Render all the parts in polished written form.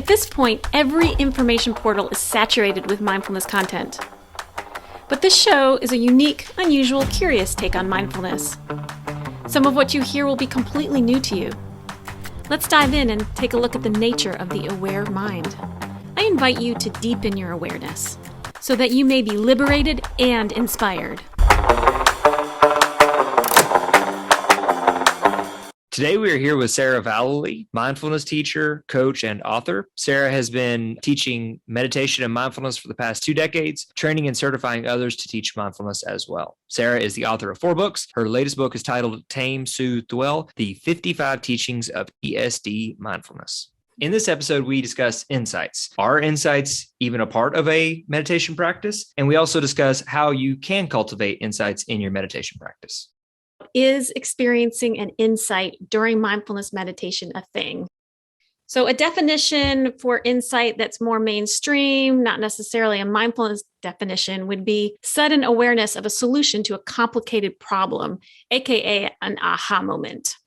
this point, every information portal is saturated with mindfulness content. But this show is a unique, unusual, curious take on mindfulness. Some of what you hear will be completely new to you. Let's dive in and take a look at the nature of the aware mind. I invite you to deepen your awareness so that you may be liberated and inspired. Today we are here with Sarah Vallely, mindfulness teacher, coach, and author. Sarah has been teaching meditation and mindfulness for the past 2 decades, training and certifying others to teach mindfulness as well. Sarah is the author of 4 books. Her latest book is titled Tame, Soothe, Dwell, the 55 Teachings of ESD Mindfulness. In this episode, we discuss insights. Are insights even a part of a meditation practice? And we also discuss how you can cultivate insights in your meditation practice. Is experiencing an insight during mindfulness meditation a thing? So a definition for insight that's more mainstream, not necessarily a mindfulness definition, would be sudden awareness of a solution to a complicated problem, aka an aha moment.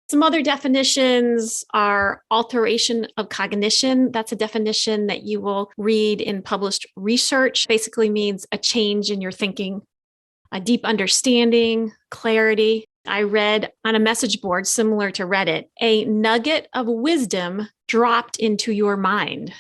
Some other definitions are alteration of cognition. That's a definition that you will read in published research. Basically means a change in your thinking. A deep understanding, clarity. I read on a message board similar to Reddit, a nugget of wisdom dropped into your mind.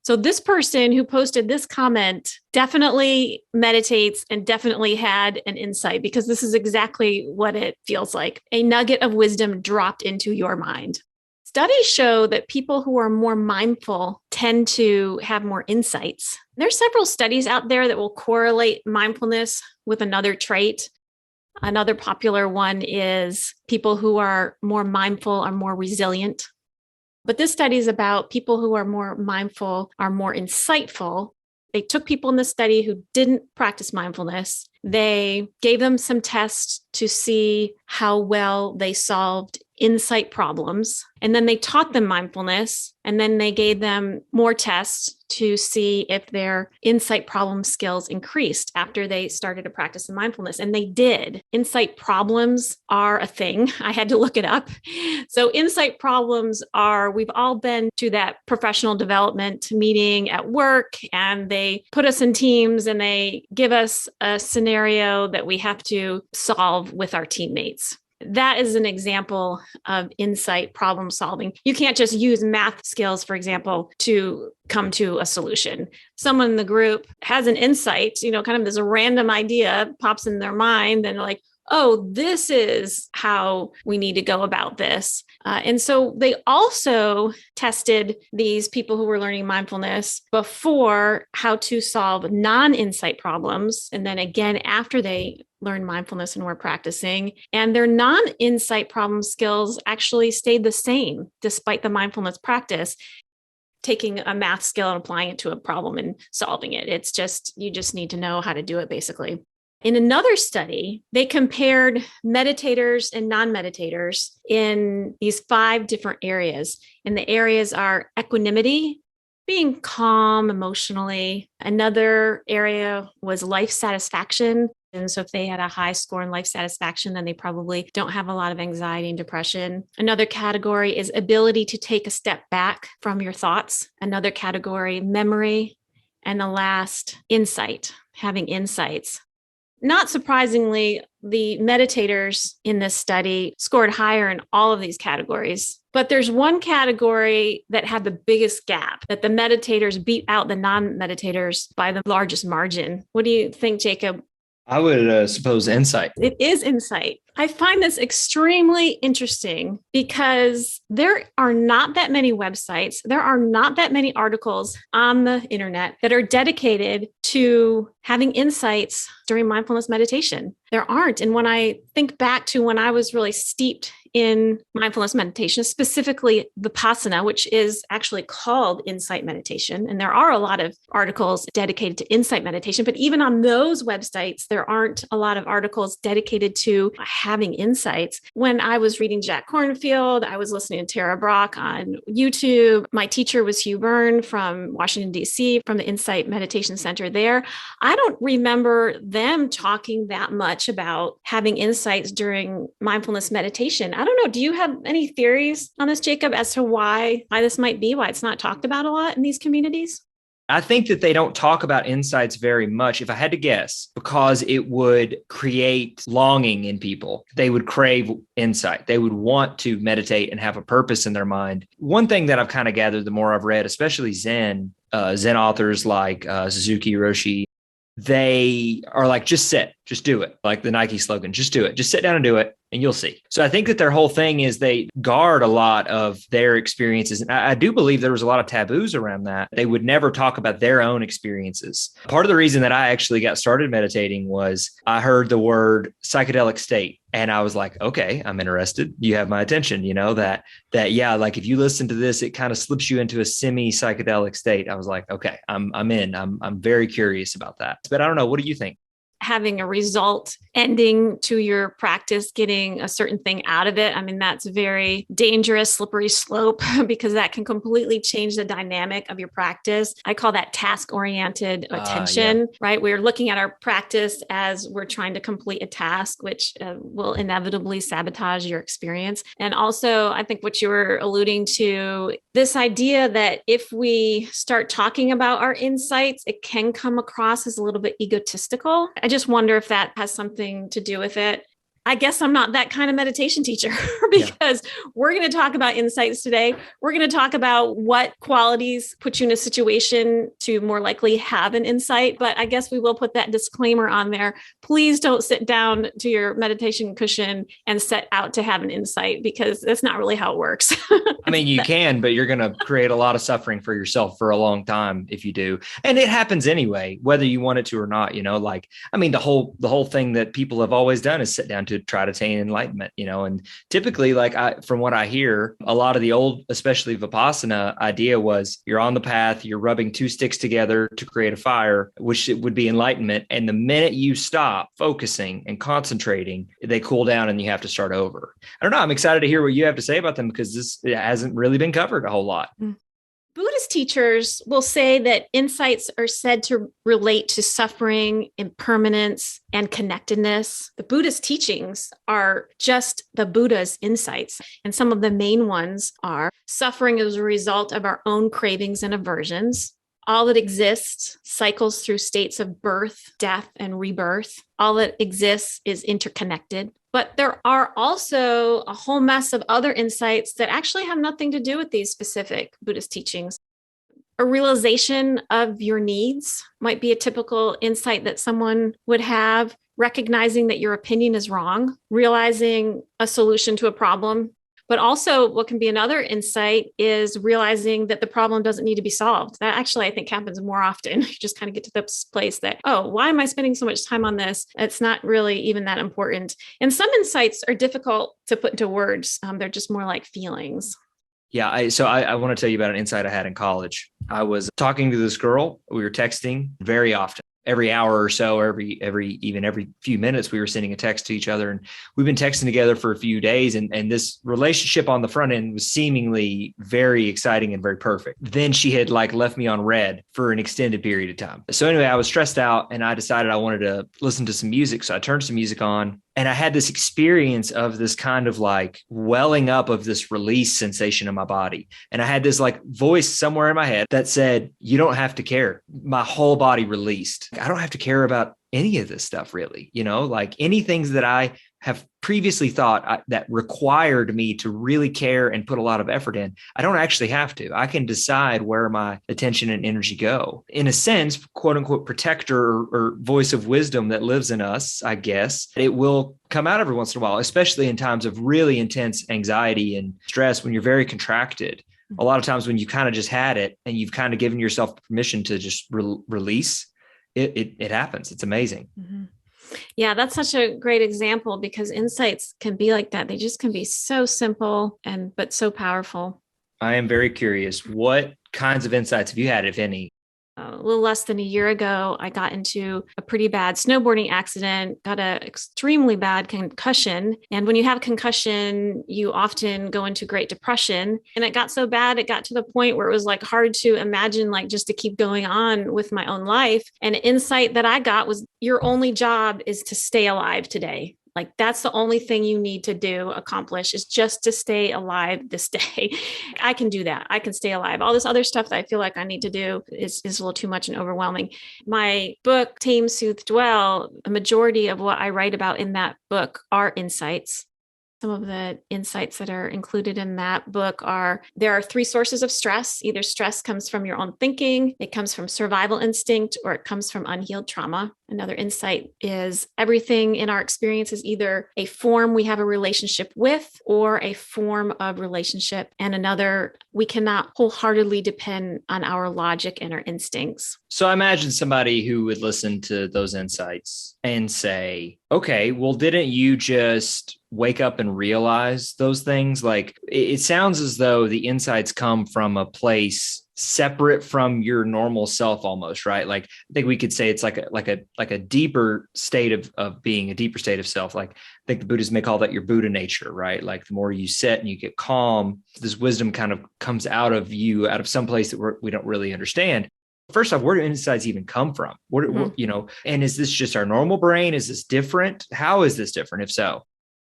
So this person who posted this comment definitely meditates and definitely had an insight, because this is exactly what it feels like. A nugget of wisdom dropped into your mind. Studies show that people who are more mindful tend to have more insights. There's several studies out there that will correlate mindfulness with another trait. Another popular one is people who are more mindful are more resilient. But this study is about people who are more mindful are more insightful. They took people in the study who didn't practice mindfulness. They gave them some tests to see how well they solved insight problems. And then they taught them mindfulness. And then they gave them more tests to see if their insight problem skills increased after they started to practice mindfulness. And they did. Insight problems are a thing. I had to look it up. So insight problems are, we've all been to that professional development meeting at work, and they put us in teams and they give us a scenario that we have to solve with our teammates. That is an example of insight problem solving. You can't just use math skills, for example, to come to a solution. Someone in the group has an insight, kind of this random idea pops in their mind, and like, oh, this is how we need to go about this. And so they also tested these people who were learning mindfulness before how to solve non-insight problems. And then again, after they learned mindfulness and were practicing, and their non-insight problem skills actually stayed the same despite the mindfulness practice. Taking a math skill and applying it to a problem and solving it. It's just, you just need to know how to do it, basically. In another study, they compared meditators and non-meditators in these 5 different areas. And the areas are equanimity, being calm emotionally. Another area was life satisfaction. And so if they had a high score in life satisfaction, then they probably don't have a lot of anxiety and depression. Another category is ability to take a step back from your thoughts. Another category, memory. And the last, insight, having insights. Not surprisingly, the meditators in this study scored higher in all of these categories. But there's one category that had the biggest gap, that the meditators beat out the non-meditators by the largest margin. What do you think, Jacob? I would suppose insight. It is insight. I find this extremely interesting because there are not that many websites, there are not that many articles on the internet that are dedicated to having insights during mindfulness meditation. There aren't. And when I think back to when I was really steeped in mindfulness meditation, specifically Vipassana, which is actually called insight meditation. And there are a lot of articles dedicated to insight meditation, but even on those websites, there aren't a lot of articles dedicated to having insights. When I was reading Jack Kornfield, I was listening to Tara Brach on YouTube. My teacher was Hugh Byrne from Washington, D.C., from the Insight Meditation Center there. I don't remember them talking that much about having insights during mindfulness meditation. I don't know. Do you have any theories on this, Jacob, as to why this might be, why it's not talked about a lot in these communities? I think that they don't talk about insights very much, if I had to guess, because it would create longing in people. They would crave insight. They would want to meditate and have a purpose in their mind. One thing that I've kind of gathered the more I've read, especially Zen authors like Suzuki Roshi, they are like, just sit, just do it. Like the Nike slogan, just do it. Just sit down and do it, and you'll see. So I think that their whole thing is they guard a lot of their experiences. And I do believe there was a lot of taboos around that. They would never talk about their own experiences. Part of the reason that I actually got started meditating was I heard the word psychedelic state. And I was like, okay, I'm interested. You have my attention, yeah, like if you listen to this, it kind of slips you into a semi-psychedelic state. I was like, okay, I'm in. I'm very curious about that. But I don't know. What do you think? Having a result ending to your practice, getting a certain thing out of it. I mean, that's a very dangerous, slippery slope because that can completely change the dynamic of your practice. I call that task-oriented attention, right? We're looking at our practice as we're trying to complete a task, which will inevitably sabotage your experience. And also, I think what you were alluding to, this idea that if we start talking about our insights, it can come across as a little bit egotistical. I just wonder if that has something to do with it. I guess I'm not that kind of meditation teacher because we're going to talk about insights today. We're going to talk about what qualities put you in a situation to more likely have an insight. But I guess we will put that disclaimer on there. Please don't sit down to your meditation cushion and set out to have an insight, because that's not really how it works. I mean, you can, but you're going to create a lot of suffering for yourself for a long time if you do. And it happens anyway, whether you want it to or not, the whole thing that people have always done is sit down to try to attain enlightenment, and typically, from what I hear, a lot of the old, especially Vipassana idea was you're on the path, you're rubbing two sticks together to create a fire, which would be enlightenment. And the minute you stop focusing and concentrating, they cool down and you have to start over. I don't know. I'm excited to hear what you have to say about them because this hasn't really been covered a whole lot. Buddhist teachers will say that insights are said to relate to suffering, impermanence, and connectedness. The Buddhist teachings are just the Buddha's insights. And some of the main ones are suffering as a result of our own cravings and aversions. All that exists cycles through states of birth, death, and rebirth. All that exists is interconnected. But there are also a whole mess of other insights that actually have nothing to do with these specific Buddhist teachings. A realization of your needs might be a typical insight that someone would have, recognizing that your opinion is wrong, realizing a solution to a problem. But also what can be another insight is realizing that the problem doesn't need to be solved. That actually, I think, happens more often. You just kind of get to this place that, oh, why am I spending so much time on this? It's not really even that important. And some insights are difficult to put into words. They're just more like feelings. Yeah. I want to tell you about an insight I had in college. I was talking to this girl. We were texting very often. Every hour or so, every few minutes, we were sending a text to each other, and we've been texting together for a few days. And this relationship on the front end was seemingly very exciting and very perfect. Then she had left me on red for an extended period of time. So anyway, I was stressed out and I decided I wanted to listen to some music. So I turned some music on. And I had this experience of this kind of welling up of this release sensation in my body. And I had this voice somewhere in my head that said, you don't have to care. My whole body released. I don't have to care about any of this stuff, really. Any things that I have previously thought that required me to really care and put a lot of effort in, I don't actually have to. I can decide where my attention and energy go. In a sense, quote unquote, protector or voice of wisdom that lives in us, I guess, it will come out every once in a while, especially in times of really intense anxiety and stress when you're very contracted. A lot of times when you kind of just had it and you've kind of given yourself permission to just release, it happens. It's amazing. Mm-hmm. Yeah, that's such a great example because insights can be like that. They just can be so simple but so powerful. I am very curious. What kinds of insights have you had, if any? A little less than a year ago, I got into a pretty bad snowboarding accident, got an extremely bad concussion. And when you have concussion, you often go into Great Depression. And it got so bad, it got to the point where it was like hard to imagine, like just to keep going on with my own life. And an insight that I got was your only job is to stay alive today. Like that's the only thing you need to do, accomplish is just to stay alive this day. I can do that. I can stay alive. All this other stuff that I feel like I need to do is a little too much and overwhelming. My book, Tame, Soothe, Dwell, a majority of what I write about in that book are insights. Some of the insights that are included in that book are there are three sources of stress. Either stress comes from your own thinking, it comes from survival instinct, or it comes from unhealed trauma. Another insight is everything in our experience is either a form we have a relationship with or a form of relationship. And another, we cannot wholeheartedly depend on our logic and our instincts. So I imagine somebody who would listen to those insights and say, okay, well, didn't you just wake up and realize those things? Like it sounds as though the insights come from a place separate from your normal self almost, right? Like I think we could say it's like a deeper state of being, a deeper state of self. Like I think the Buddhists may call that your Buddha nature, right? Like the more you sit and you get calm, this wisdom kind of comes out of you, out of some place that we don't really understand. First off, where do insights even come from? What, and is this just our normal brain? Is this different? How is this different? If so?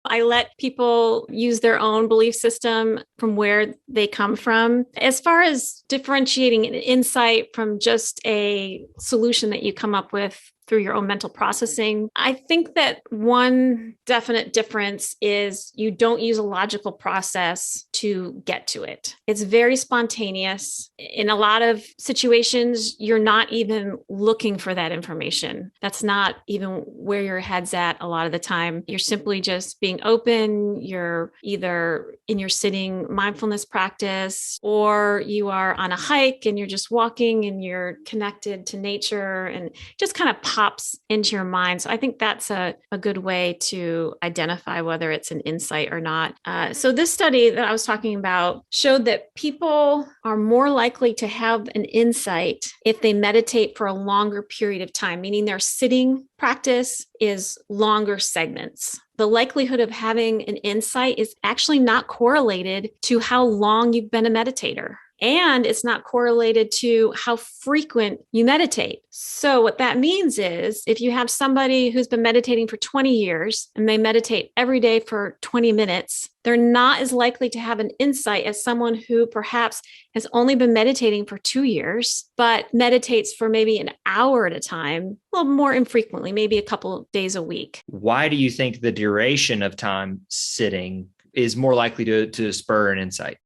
I let people use their own belief system from where they come from. As far as differentiating an insight from just a solution that you come up with through your own mental processing, I think that one definite difference is you don't use a logical process to get to it. It's very spontaneous. In a lot of situations, you're not even looking for that information. That's not even where your head's at a lot of the time. You're simply just being open. You're either in your sitting mindfulness practice, or you are on a hike and you're just walking and you're connected to nature and just kind of pops into your mind. So I think that's a good way to identify whether it's an insight or not. So this study that I was talking about showed that people are more likely to have an insight if they meditate for a longer period of time, meaning their sitting practice is longer segments. The likelihood of having an insight is actually not correlated to how long you've been a meditator. And it's not correlated to how frequent you meditate. So what that means is if you have somebody who's been meditating for 20 years and they meditate every day for 20 minutes, they're not as likely to have an insight as someone who perhaps has only been meditating for 2 years, but meditates for maybe an hour at a time, a little more infrequently, maybe a couple of days a week. Why do you think the duration of time sitting is more likely to spur an insight?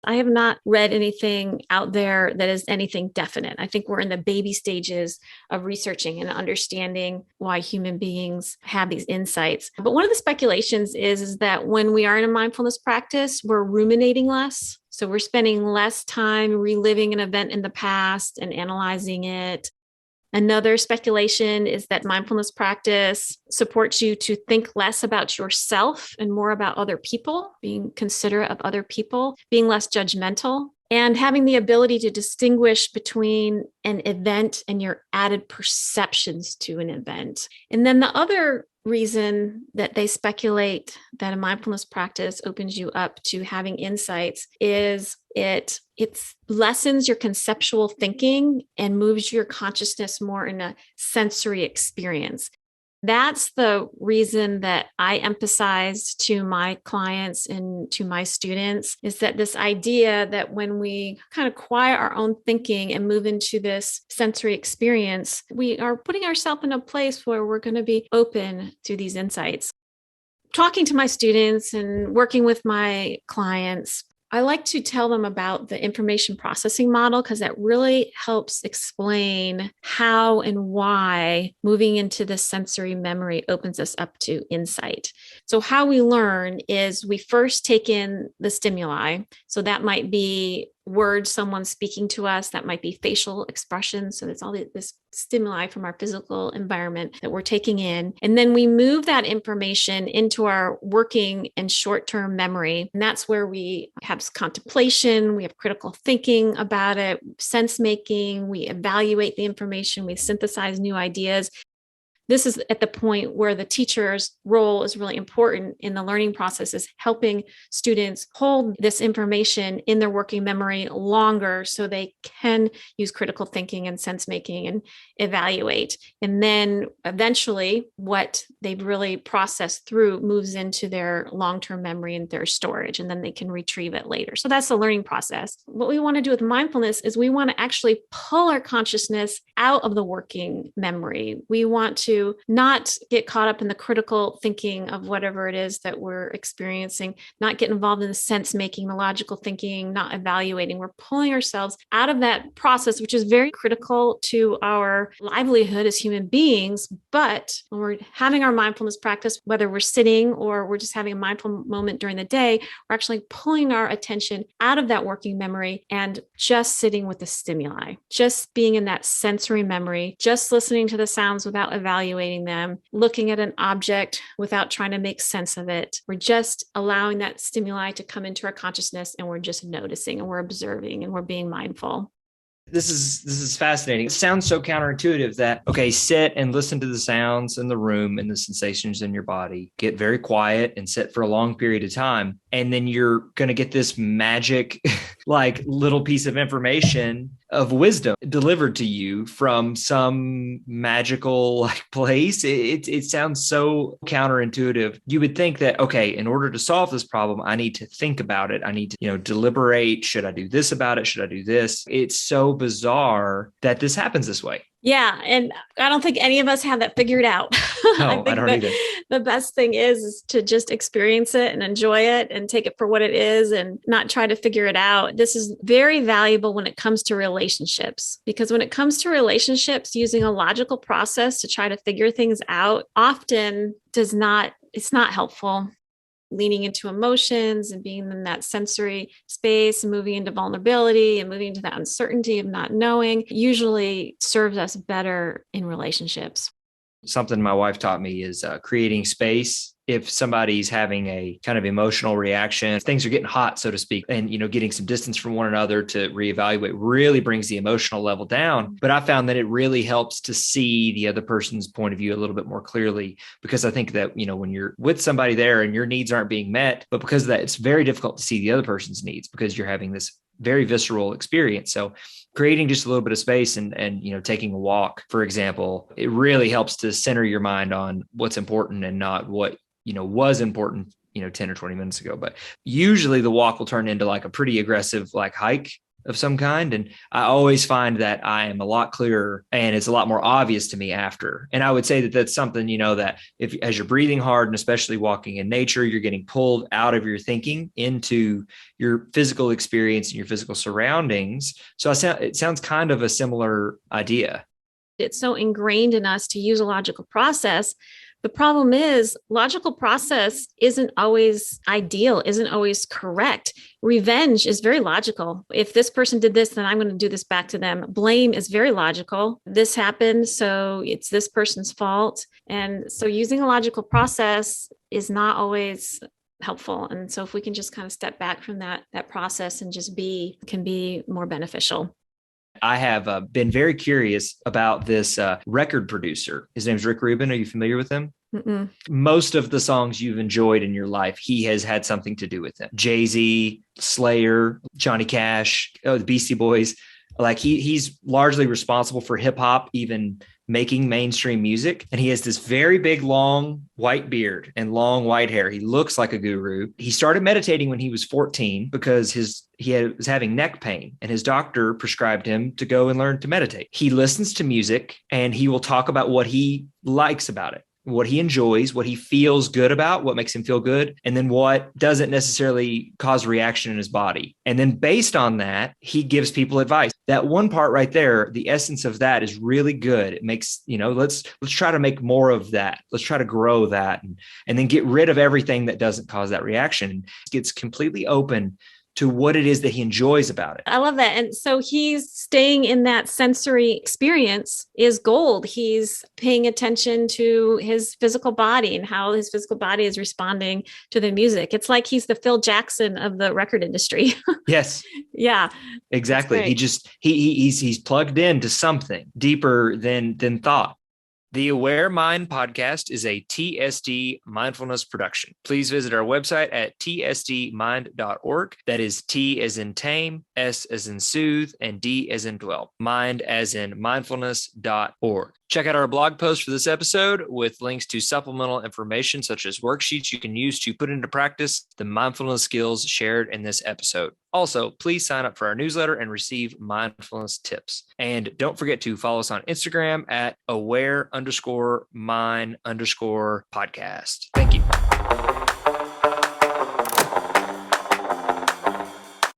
I have not read anything out there that is anything definite. I think we're in the baby stages of researching and understanding why human beings have these insights. But one of the speculations is that when we are in a mindfulness practice, we're ruminating less. So we're spending less time reliving an event in the past and analyzing it. Another speculation is that mindfulness practice supports you to think less about yourself and more about other people, being considerate of other people, being less judgmental, and having the ability to distinguish between an event and your added perceptions to an event. And then the other reason that they speculate that a mindfulness practice opens you up to having insights is it lessens your conceptual thinking and moves your consciousness more in a sensory experience. That's the reason that I emphasize to my clients and to my students is that this idea that when we kind of quiet our own thinking and move into this sensory experience, we are putting ourselves in a place where we're going to be open to these insights. Talking to my students and working with my clients, I like to tell them about the information processing model because that really helps explain how and why moving into the sensory memory opens us up to insight. So how we learn is we first take in the stimuli. So that might be words someone's speaking to us. That might be facial expressions. So it's all this stimuli from our physical environment that we're taking in. And then we move that information into our working and short-term memory. And that's where we have contemplation, we have critical thinking about it, sense making, we evaluate the information, we synthesize new ideas. This is at the point where the teacher's role is really important in the learning process, is helping students hold this information in their working memory longer so they can use critical thinking and sense making and evaluate. And then eventually what they've really processed through moves into their long-term memory and their storage, and then they can retrieve it later. So that's the learning process. What we want to do with mindfulness is we want to actually pull our consciousness out of the working memory. We want to not get caught up in the critical thinking of whatever it is that we're experiencing, not get involved in the sense making, the logical thinking, not evaluating. We're pulling ourselves out of that process, which is very critical to our livelihood as human beings. But when we're having our mindfulness practice, whether we're sitting or we're just having a mindful moment during the day, we're actually pulling our attention out of that working memory and just sitting with the stimuli, just being in that sensory memory, just listening to the sounds without evaluating them, looking at an object without trying to make sense of it. We're just allowing that stimuli to come into our consciousness, and we're just noticing and we're observing and we're being mindful. This is fascinating. It sounds so counterintuitive that, okay, sit and listen to the sounds in the room and the sensations in your body, get very quiet and sit for a long period of time. And then you're going to get this magic, like little piece of information of wisdom delivered to you from some magical place. It sounds so counterintuitive. You would think that, okay, in order to solve this problem, I need to think about it. I need to, deliberate. Should I do this about it? Should I do this? It's so bizarre that this happens this way. Yeah. And I don't think any of us have that figured out. No, I don't either. The best thing is to just experience it and enjoy it and take it for what it is and not try to figure it out. This is very valuable when it comes to relationships, because when it comes to relationships, using a logical process to try to figure things out often it's not helpful. Leaning into emotions and being in that sensory space and moving into vulnerability and moving into that uncertainty of not knowing usually serves us better in relationships. Something my wife taught me is creating space. If somebody's having a kind of emotional reaction, things are getting hot, so to speak, and, getting some distance from one another to reevaluate really brings the emotional level down. But I found that it really helps to see the other person's point of view a little bit more clearly, because I think that, when you're with somebody there and your needs aren't being met, but because of that, it's very difficult to see the other person's needs because you're having this very visceral experience. So creating just a little bit of space and taking a walk, for example, it really helps to center your mind on what's important and not what was important 10 or 20 minutes ago. But usually the walk will turn into like a pretty aggressive hike of some kind. And I always find that I am a lot clearer and it's a lot more obvious to me after. And I would say that that's something, that if as you're breathing hard and especially walking in nature, you're getting pulled out of your thinking into your physical experience and your physical surroundings. So it sounds kind of a similar idea. It's so ingrained in us to use a logical process. The problem is logical process isn't always ideal, isn't always correct. Revenge is very logical. If this person did this, then I'm going to do this back to them. Blame is very logical. This happened, so it's this person's fault. And so using a logical process is not always helpful. And so if we can just kind of step back from that process and just can be more beneficial. I have been very curious about this record producer. His name's Rick Rubin. Are you familiar with him? Mm-mm. Most of the songs you've enjoyed in your life, he has had something to do with them. Jay-Z, Slayer, Johnny Cash, the Beastie Boys. He's largely responsible for hip hop, even making mainstream music. And he has this very big, long white beard and long white hair. He looks like a guru. He started meditating when he was 14 because was having neck pain and his doctor prescribed him to go and learn to meditate. He listens to music and he will talk about what he likes about it, what he enjoys, what he feels good about, what makes him feel good, and then what doesn't necessarily cause reaction in his body. And then based on that, he gives people advice. That one part right there, the essence of that is really good. It makes, let's try to make more of that. Let's try to grow that and then get rid of everything that doesn't cause that reaction. It gets completely open to what it is that he enjoys about it. I love that. And so he's staying in that sensory experience is gold. He's paying attention to his physical body and how his physical body is responding to the music. It's like he's the Phil Jackson of the record industry. Yes. Yeah. Exactly. He's plugged into something deeper than thought. The Aware Mind podcast is a TSD mindfulness production. Please visit our website at tsdmind.org. That is T as in tame, S as in soothe, and D as in dwell. Mind as in mindfulness.org. Check out our blog post for this episode with links to supplemental information such as worksheets you can use to put into practice the mindfulness skills shared in this episode. Also, please sign up for our newsletter and receive mindfulness tips. And don't forget to follow us on Instagram at aware_mind_podcast. Thank you.